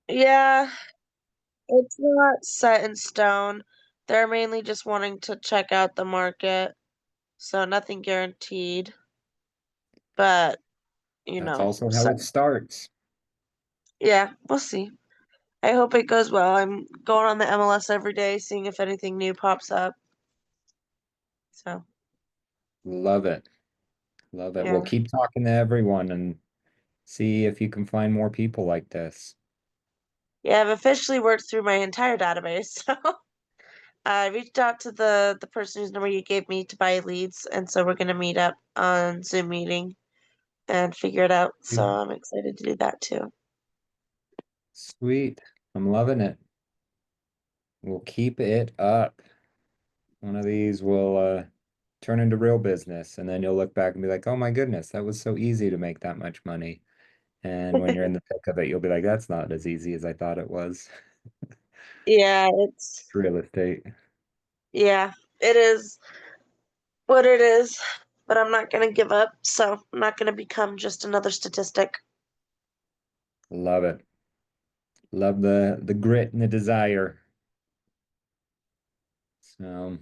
Yeah, it's not set in stone. They're mainly just wanting to check out the market, so nothing guaranteed. But, That's also how it so starts. yeah, we'll see. I hope it goes well. I'm going on the MLS every day, seeing if anything new pops up. So, Love it. Love it. Well, yeah. keep talking to everyone and see if you can find more people like this. Yeah, I've officially worked through my entire database. So I reached out to the person whose number you gave me to buy leads, and so we're gonna meet up on Zoom meeting and figure it out. So I'm excited to do that too. Sweet. I'm loving it. We'll keep it up. One of these will turn into real business, and then you'll look back and be like, oh my goodness, that was so easy to make that much money. And when you're in the thick of it, you'll be like, that's not as easy as I thought it was. Yeah, it's Real estate. yeah, it is what it is, but I'm not gonna give up, so I'm not gonna become just another statistic. Love it. Love the grit and the desire. So,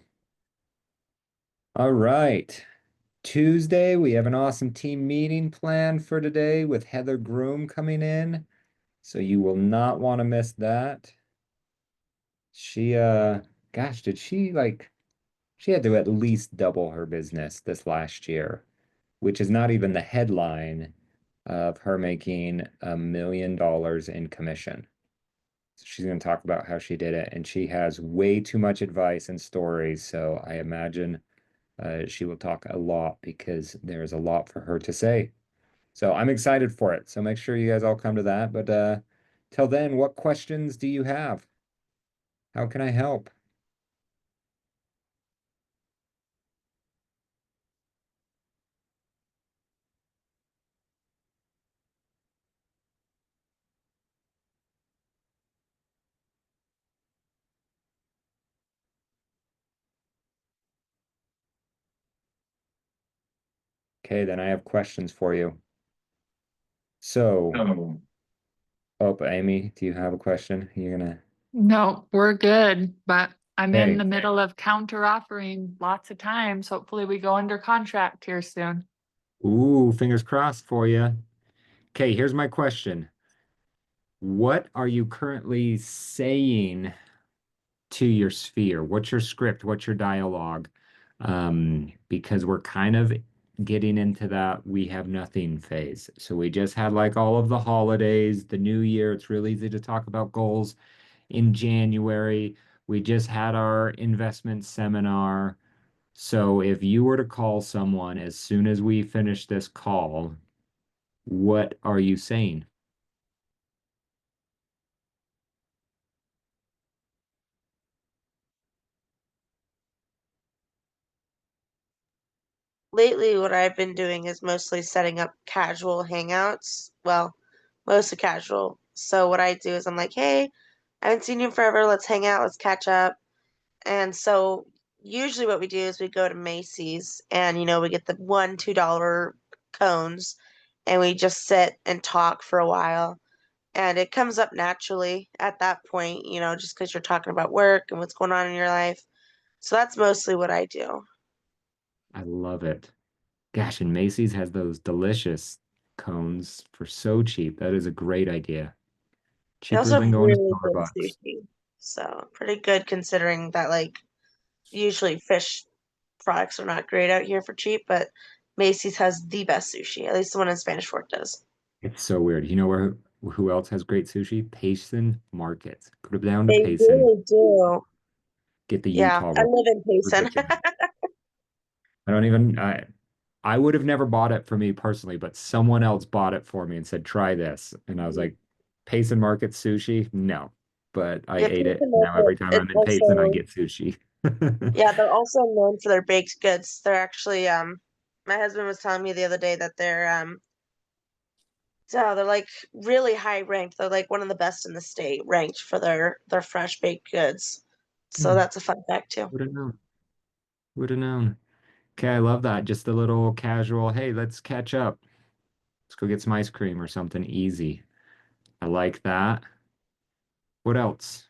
all right. Tuesday, we have an awesome team meeting planned for today with Heather Groom coming in. So you will not want to miss that. She gosh, did she like she had to at least double her business this last year, which is not even the headline of her making $1 million in commission. So she's going to talk about how she did it, and she has way too much advice and stories. So I imagine she will talk a lot because there's a lot for her to say. So I'm excited for it. So make sure you guys all come to that. But till then, what questions do you have? How can I help? Okay, then I have questions for you. So, Oh. oh, Amy, do you have a question? You're gonna, No, we're good, but I'm in hey, the middle of counter offering lots of times. Hopefully we go under contract here soon. ooh, fingers crossed for you. Okay, here's my question. What are you currently saying to your sphere? What's your script? What's your dialogue? Because we're kind of getting into that we have nothing phase. So we just had like all of the holidays, the new year. It's really easy to talk about goals in January. We just had our investment seminar. So if you were to call someone as soon as we finish this call, what are you saying? Lately, what I've been doing is mostly setting up casual hangouts. Well, mostly casual. So what I do is I'm like, hey, I haven't seen you in forever. Let's hang out. Let's catch up. And so usually what we do is we go to Macy's and, we get the one, $2 cones and we just sit and talk for a while. And it comes up naturally at that point, just because you're talking about work and what's going on in your life. So that's mostly what I do. I love it. Gosh, and Macy's has those delicious cones for so cheap. That is a great idea. They Cheaper also than have going to really good Starbucks. sushi. So pretty good considering that like usually fish products are not great out here for cheap, but Macy's has the best sushi. At least the one in Spanish Fork does. It's so weird. You know where who else has great sushi? Payson Market. Go down to They Payson, really do. get the Yeah, Utah I roll. live in Payson. Ridiculous. I don't even I would have never bought it for me personally, but someone else bought it for me and said, try this. And I was like, Payson Market sushi? No. But I Yeah, ate it. Payson Now every Market. time It's I'm in Payson, I also get sushi. yeah, they're also known for their baked goods. They're actually my husband was telling me the other day that they're like really high ranked. They're like one of the best in the state ranked for their fresh baked goods. So Hmm, that's a fun fact too. would have known. Would have known. Okay, I love that. Just a little casual, hey, let's catch up. Let's go get some ice cream or something easy. I like that. What else?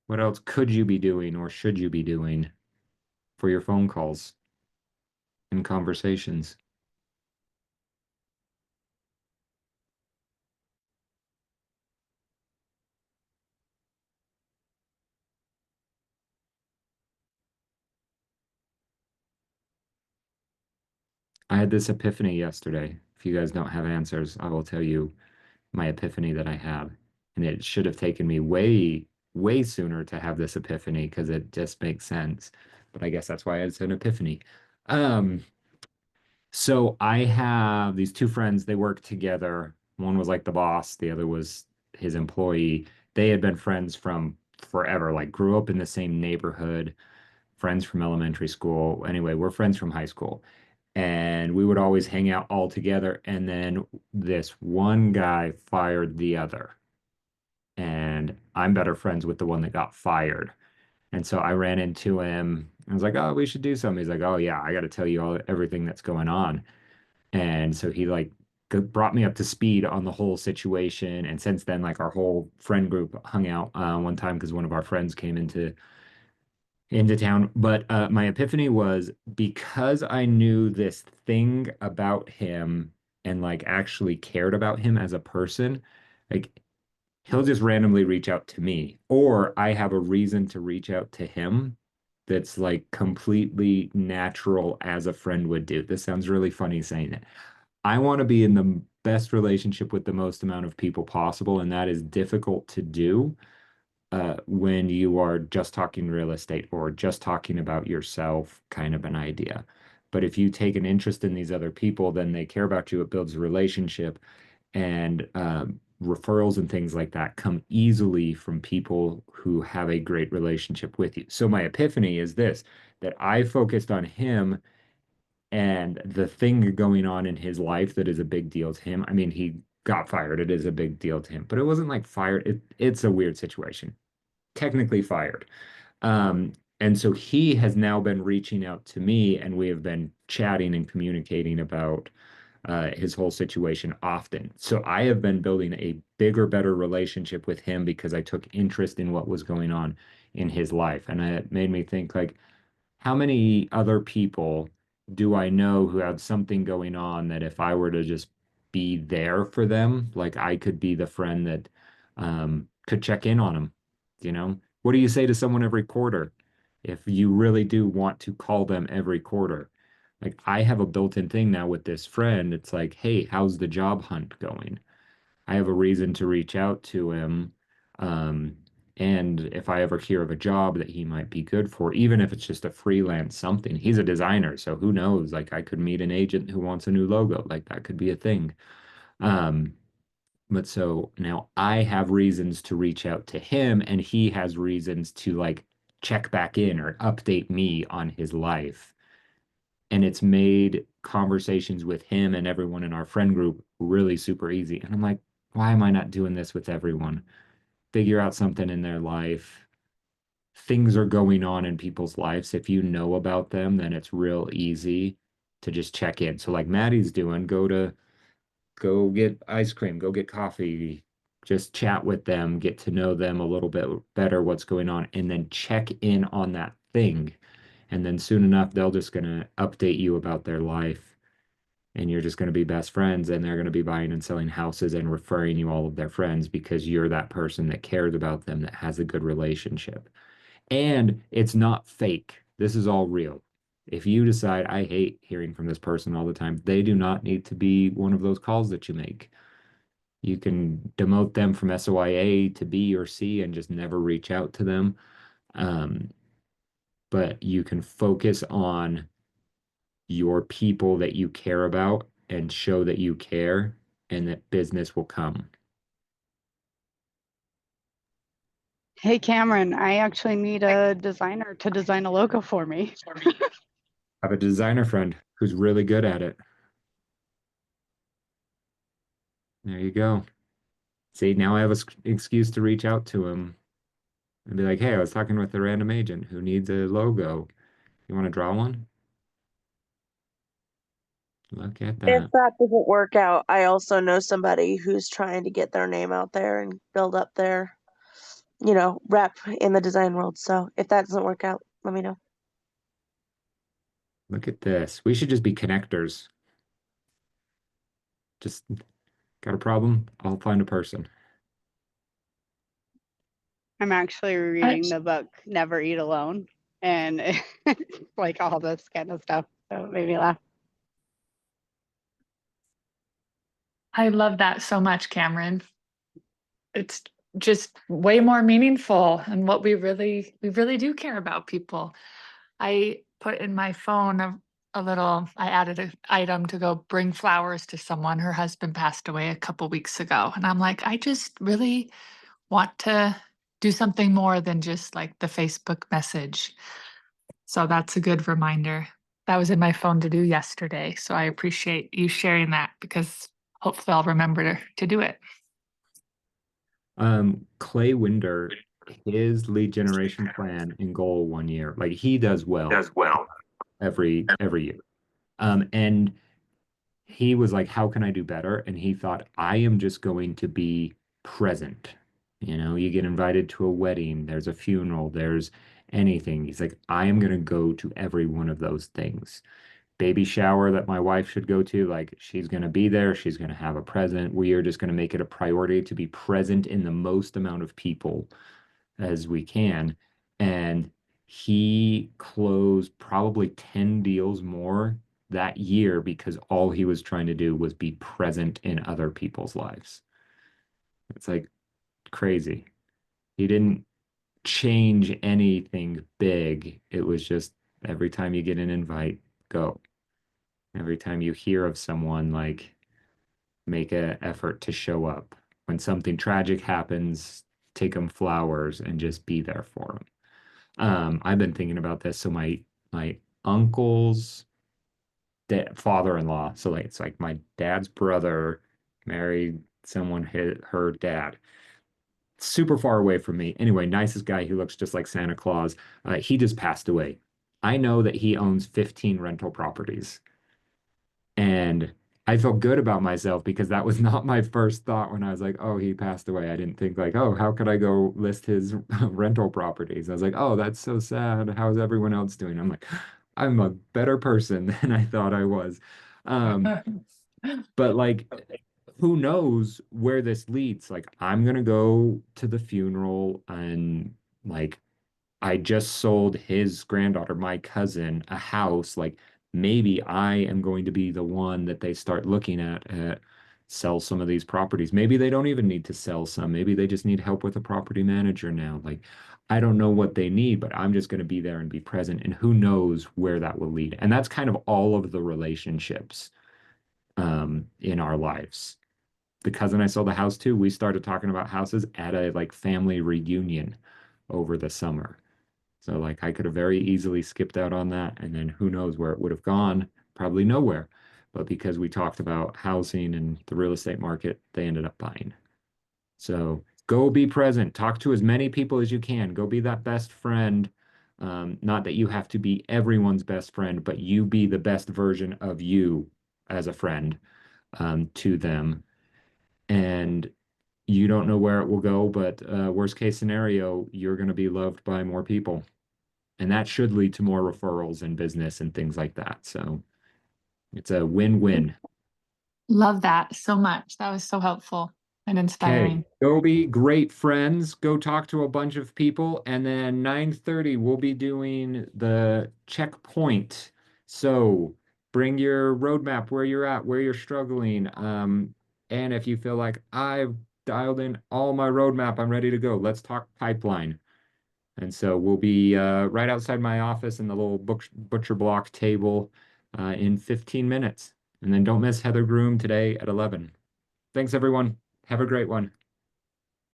What else could you be doing or should you be doing for your phone calls and conversations? I had this epiphany yesterday. If you guys don't have answers, I will tell you my epiphany that I had. And it should have taken me way, way sooner to have this epiphany because it just makes sense. But I guess that's why it's an epiphany. Um, so I have these two friends, they work together. One was like the boss, the other was his employee. They had been friends from forever, like grew up in the same neighborhood, friends from elementary school. Anyway, we're friends from high school. And we would always hang out all together. And then this one guy fired the other. And I'm better friends with the one that got fired. And so I ran into him. I was like, "Oh, we should do something." He's like, "Oh yeah, I got to tell you all everything that's going on." And so he like brought me up to speed on the whole situation. And since then, like our whole friend group hung out one time because one of our friends came into town. But my epiphany was because I knew this thing about him and like actually cared about him as a person, like he'll just randomly reach out to me, or I have a reason to reach out to him that's like completely natural as a friend would do. This sounds really funny saying it. I want to be in the best relationship with the most amount of people possible, and that is difficult to do when you are just talking real estate or just talking about yourself, kind of an idea. But if you take an interest in these other people, then they care about you. It builds a relationship, and referrals and things like that come easily from people who have a great relationship with you. So my epiphany is this, that I focused on him and the thing going on in his life that is a big deal to him. I mean, he got fired. It is a big deal to him, but it wasn't like fired. It's a weird situation. Technically fired. And so he has now been reaching out to me, and we have been chatting and communicating about his whole situation often. So I have been building a bigger, better relationship with him because I took interest in what was going on in his life. And it made me think like, how many other people do I know who have something going on that if I were to just be there for them, like I could be the friend that could check in on them, you know? What do you say to someone every quarter if you really do want to call them every quarter? Like I have a built-in thing now with this friend. It's like, hey, how's the job hunt going? I have a reason to reach out to him. Um, and if I ever hear of a job that he might be good for, even if it's just a freelance something, he's a designer, so who knows? Like I could meet an agent who wants a new logo. Like that could be a thing. Um, but so now I have reasons to reach out to him, and he has reasons to like check back in or update me on his life. And it's made conversations with him and everyone in our friend group really super easy. And I'm like, why am I not doing this with everyone? Figure out something in their life. Things are going on in people's lives. If you know about them, then it's real easy to just check in. So like Maddie's doing, go get ice cream, go get coffee, just chat with them, get to know them a little bit better, what's going on, and then check in on that thing. And then soon enough, they're just gonna update you about their life, and you're just gonna be best friends, and they're gonna be buying and selling houses and referring you all of their friends because you're that person that cares about them, that has a good relationship. And it's not fake. This is all real. If you decide, I hate hearing from this person all the time, they do not need to be one of those calls that you make. You can demote them from SOIA to B or C and just never reach out to them. Um, but you can focus on your people that you care about and show that you care and that business will come. Hey Cameron, I actually need a designer to design a logo for me. I have a designer friend who's really good at it. There you go. See, now I have an excuse to reach out to him and be like, hey, I was talking with a random agent who needs a logo. You want to draw one? Look at If that. that doesn't work out, I also know somebody who's trying to get their name out there and build up their, rep in the design world. So if that doesn't work out, let me know. Look at this. We should just be connectors. Just got a problem? I'll find a person. I'm actually reading the book Never Eat Alone, and it's like all this kind of stuff. So it made me laugh. I love that so much, Cameron. It's just way more meaningful and what we really do care about people. I put in my phone a little, I added an item to go bring flowers to someone. Her husband passed away a couple weeks ago. And I'm like, I just really want to do something more than just like the Facebook message. So that's a good reminder. That was in my phone to do yesterday. So I appreciate you sharing that because hopefully I'll remember to do it. Clay Winder, his lead generation plan and goal 1 year, like he does well every year. And he was like, how can I do better? And he thought, I am just going to be present. You get invited to a wedding, there's a funeral, there's anything. He's like, I am going to go to every one of those things. Baby shower that my wife should go to, like she's going to be there, she's going to have a present. We are just going to make it a priority to be present in the most amount of people as we can. And he closed probably 10 deals more that year because all he was trying to do was be present in other people's lives. It's like crazy. He didn't change anything big. It was just every time you get an invite, go. Every time you hear of someone, like make an effort to show up. When something tragic happens, take them flowers and just be there for them. I've been thinking about this. So my uncle's father-in-law, so like it's like my dad's brother married someone her dad. Super far away from me. Anyway, nicest guy. He looks just like Santa Claus. He just passed away. I know that he owns 15 rental properties. And I felt good about myself because that was not my first thought when I was like, oh, he passed away. I didn't think like, oh, how could I go list his rental properties? I was like, oh, that's so sad. How's everyone else doing? I'm like, I'm a better person than I thought I was. Um, but like, who knows where this leads? Like, I'm gonna go to the funeral and like I just sold his granddaughter, my cousin, a house. Like maybe I am going to be the one that they start looking at sell some of these properties. Maybe they don't even need to sell some. Maybe they just need help with a property manager now. Like I don't know what they need, but I'm just going to be there and be present. And who knows where that will lead. And that's kind of all of the relationships in our lives. The cousin I sold the house to, we started talking about houses at a like family reunion over the summer. So like I could have very easily skipped out on that and then who knows where it would have gone, probably nowhere. But because we talked about housing and the real estate market, they ended up buying. So go be present, talk to as many people as you can, go be that best friend. Not that you have to be everyone's best friend, but you be the best version of you as a friend to them. And you don't know where it will go, but worst case scenario, you're going to be loved by more people. And that should lead to more referrals in business and things like that. So it's a win-win. Love that so much. That was so helpful and Okay, inspiring. go be great friends. Go talk to a bunch of people, and then 9:30 we'll be doing the checkpoint. So bring your roadmap where you're at, where you're struggling. And if you feel like I've dialed in all my roadmap, I'm ready to go. Let's talk pipeline. And so we'll be right outside my office in the little butcher block table in 15 minutes. And then don't miss Heather Groom today at 11. Thanks, everyone. Have a great one.